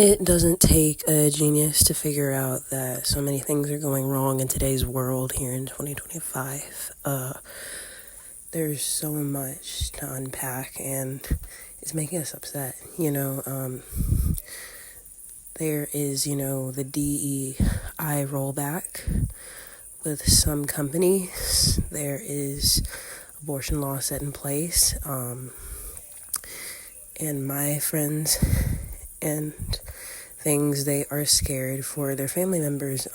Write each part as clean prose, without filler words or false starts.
It doesn't take a genius to figure out that so many things are going wrong in today's world here in 2025. There's so much to unpack, and it's making us upset. There is, the DEI rollback with some companies. There is abortion law set in place. And my friends and things, they are scared for their family members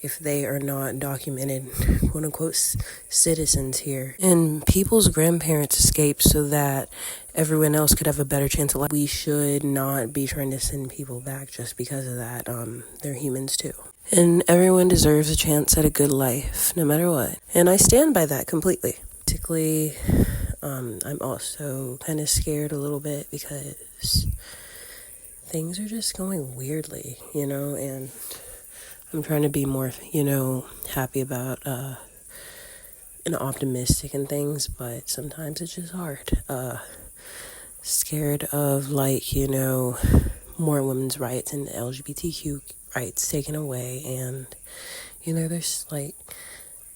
if they are not documented, quote unquote, citizens here. And people's grandparents escaped so that everyone else could have a better chance of life. We should not be trying to send people back just because of that. They're humans too. And everyone deserves a chance at a good life, no matter what. And I stand by that completely. Basically, I'm also kind of scared a little bit because things are just going weirdly, and I'm trying to be more, happy about and optimistic and things, but sometimes it's just hard. Scared of, more women's rights and LGBTQ rights taken away, and, there's,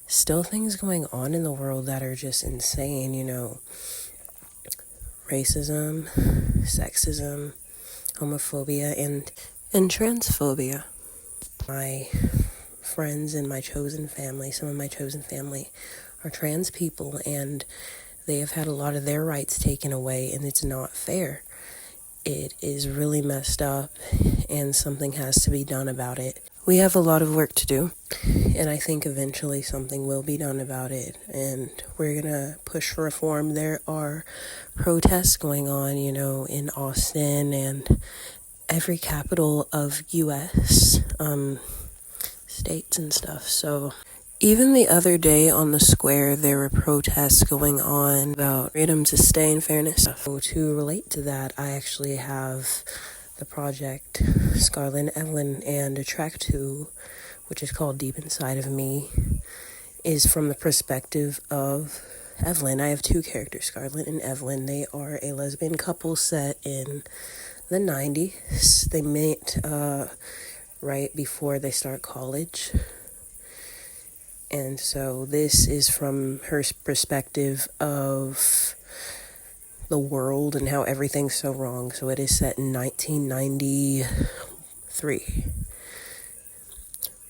still things going on in the world that are just insane, racism, sexism, homophobia, and transphobia. My friends and my chosen family, some of my chosen family, are trans people, and they have had a lot of their rights taken away, and it's not fair. It is really messed up, and something has to be done about it. We have a lot of work to do, and I think eventually something will be done about it, and we're gonna push for reform. There are protests going on, in Austin and every capital of U.S. States and stuff. So even the other day on the square, there were protests going on about freedom to stay and fairness. So to relate to that, I actually have the project Scarlett and Evelyn, and a track 2, which is called Deep Inside of Me, is from the perspective of Evelyn. I have 2 characters, Scarlett and Evelyn. They are a lesbian couple set in the 90s. They met right before they start college. And so this is from her perspective of the world and how everything's so wrong. So it is set in 1993.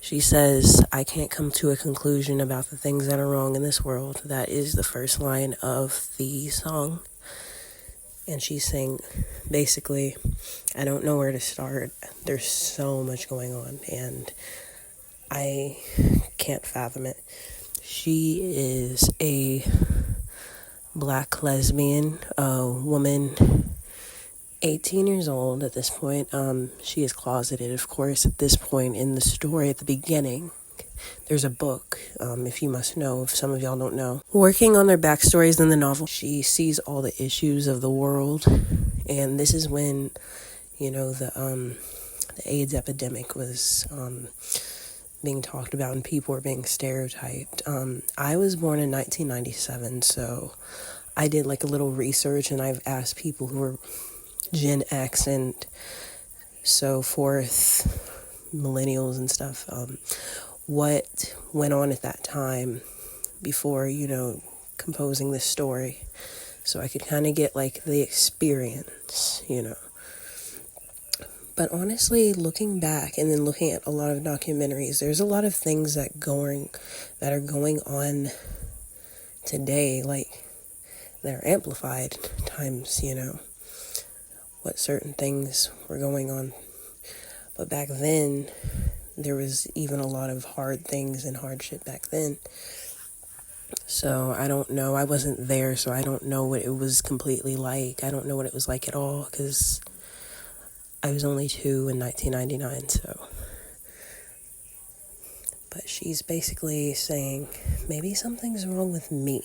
She says, "I can't come to a conclusion about the things that are wrong in this world." That is the first line of the song. And she's saying, basically, I don't know where to start. There's so much going on, and I can't fathom it. She is a Black lesbian woman, 18 years old at this point. She is closeted, of course, at this point in the story at the beginning. There's a book, if you must know, if some of y'all don't know. Working on their backstories in the novel, she sees all the issues of the world, and this is when, the AIDS epidemic was being talked about and people were being stereotyped. I was born in 1997, so I did a little research, and I've asked people who were Gen X and so forth, millennials and stuff, what went on at that time before, composing this story, so I could kind of get the experience, But honestly, looking back and then looking at a lot of documentaries, there's a lot of things that are going on today, that are amplified times, what certain things were going on. But back then, there was even a lot of hard things and hardship back then. So I don't know. I wasn't there, so I don't know what it was completely like. I don't know what it was like at all, because I was only 2 in 1999, so. But she's basically saying, maybe something's wrong with me.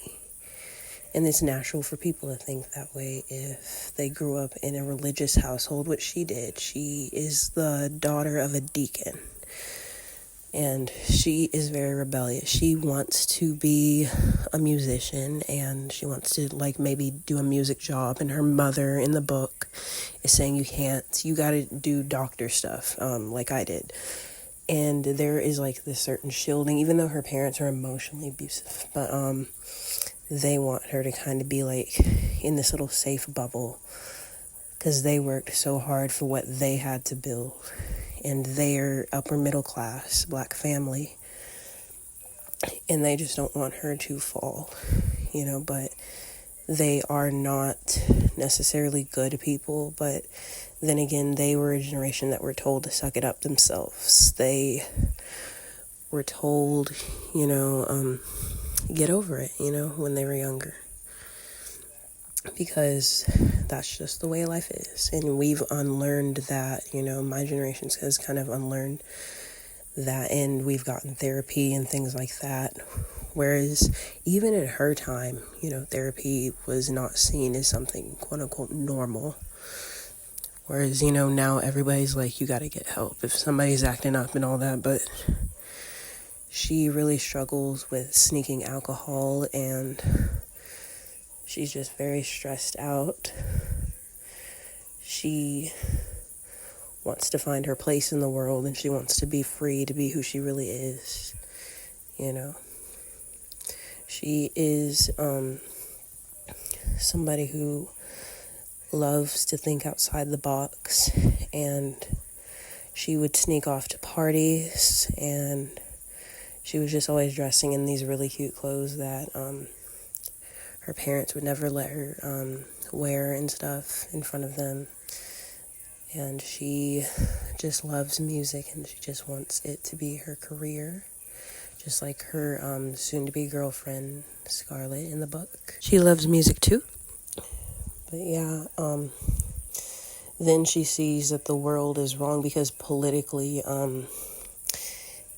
And it's natural for people to think that way if they grew up in a religious household, which she did. She is the daughter of a deacon. And she is very rebellious. She wants to be a musician, and she wants to like maybe do a music job. And her mother in the book is saying, you can't, you got to do doctor stuff, like I did. And there is like this certain shielding, even though her parents are emotionally abusive, but they want her to kind of be like in this little safe bubble, because they worked so hard for what they had to build. And they're upper middle class, black family. And they just don't want her to fall, you know, but they are not necessarily good people. But then again, they were a generation that were told to suck it up themselves. They were told, you know, get over it, you know, when they were younger. Because that's just the way life is. And we've unlearned that, you know, my generation has kind of unlearned that, and we've gotten therapy and things like that. Whereas even in her time, you know, therapy was not seen as something quote unquote normal. Whereas, you know, now everybody's like, you got to get help if somebody's acting up and all that. But she really struggles with sneaking alcohol, and she's just very stressed out. She wants to find her place in the world, and she wants to be free to be who she really is, you know. She is somebody who loves to think outside the box, and she would sneak off to parties, and she was just always dressing in these really cute clothes that her parents would never let her wear and stuff in front of them. And she just loves music, and she just wants it to be her career, just like her soon-to-be girlfriend, Scarlett, in the book. She loves music too. But yeah, then she sees that the world is wrong because politically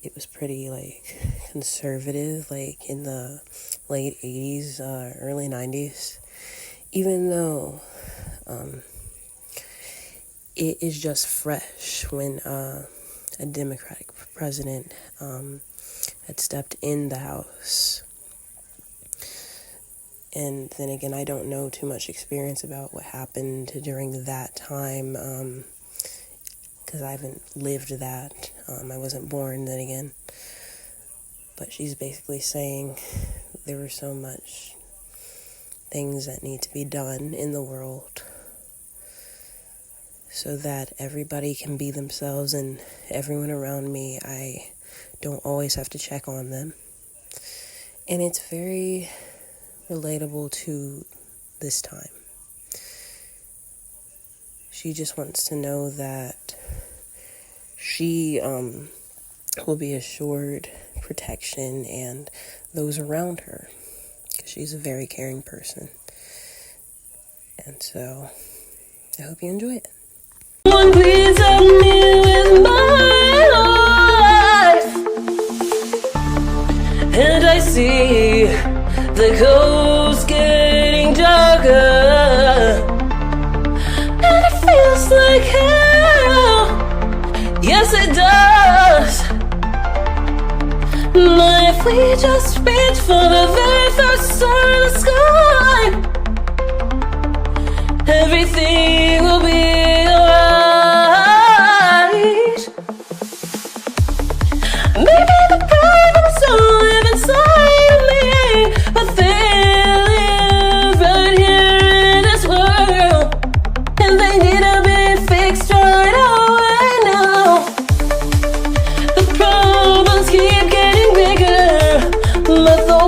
it was pretty like conservative, like in the late 80s, early 90s, even though it is just fresh when a Democratic president had stepped in the House. And then again, I don't know too much experience about what happened during that time, because I haven't lived that. I wasn't born then again. But she's basically saying there were so much things that need to be done in the world so that everybody can be themselves, and everyone around me, I don't always have to check on them. And it's very relatable to this time. She just wants to know that she will be assured protection and those around her, because she's a very caring person. And so I hope you enjoy it. One please help me with my life, and I see the coast getting darker, and it feels like hell. Yes, it does. But if we just reach for the very first star in the sky, everything will be alright. Maybe the problems don't live inside of me, but they live right here in this world, and they need to be fixed right away now. The problems keep getting bigger, but the